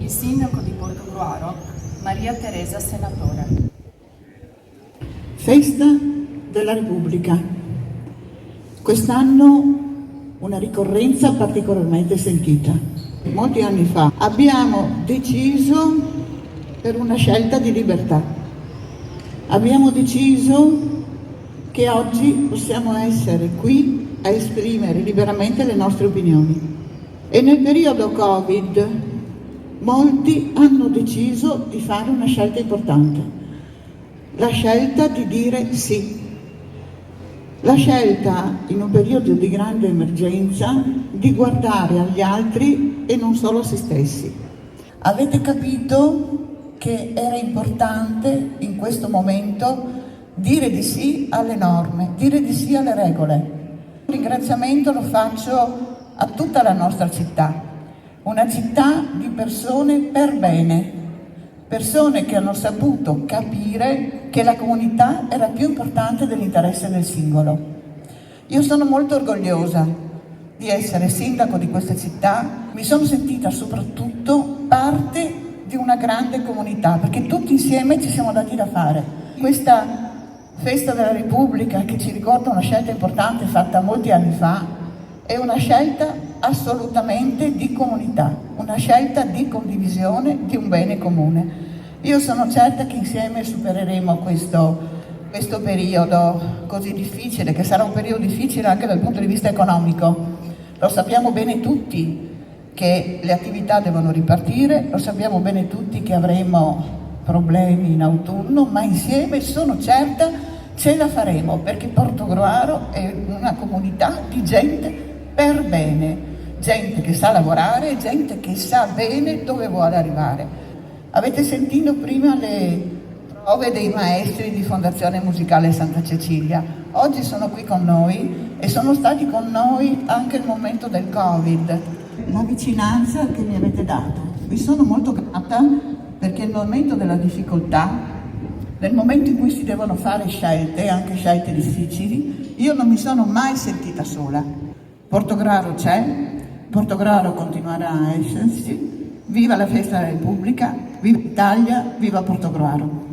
il sindaco di Portogruaro, Maria Teresa Senatore. Festa della Repubblica. Quest'anno una ricorrenza particolarmente sentita. Molti anni fa abbiamo deciso per una scelta di libertà. Abbiamo deciso che oggi possiamo essere qui a esprimere liberamente le nostre opinioni. E nel periodo Covid molti hanno deciso di fare una scelta importante, la scelta di dire sì, la scelta in un periodo di grande emergenza di guardare agli altri e non solo a se stessi. Avete capito che era importante in questo momento dire di sì alle norme, dire di sì alle regole. Un ringraziamento lo faccio a tutta la nostra città, una città di persone per bene, persone che hanno saputo capire che la comunità era più importante dell'interesse del singolo. Io sono molto orgogliosa di essere sindaco di questa città, mi sono sentita soprattutto parte di una grande comunità, perché tutti insieme ci siamo dati da fare. Questa Festa della Repubblica, che ci ricorda una scelta importante fatta molti anni fa, è una scelta assolutamente di comunità, una scelta di condivisione di un bene comune. Io sono certa che insieme supereremo questo periodo così difficile, che sarà un periodo difficile anche dal punto di vista economico. Lo sappiamo bene tutti che le attività devono ripartire, lo sappiamo bene tutti che avremo problemi in autunno, ma insieme sono certa ce la faremo, perché Portogruaro è una comunità di gente per bene, gente che sa lavorare, gente che sa bene dove vuole arrivare. Avete sentito prima le prove dei maestri di Fondazione Musicale Santa Cecilia. Oggi sono qui con noi e sono stati con noi anche nel momento del Covid. La vicinanza che mi avete dato. Vi sono molto grata perché nel momento della difficoltà, nel momento in cui si devono fare scelte, anche scelte difficili, io non mi sono mai sentita sola. Portogruaro c'è, Portogruaro continuerà a esserci, viva la Festa della Repubblica, viva l'Italia, viva Portogruaro!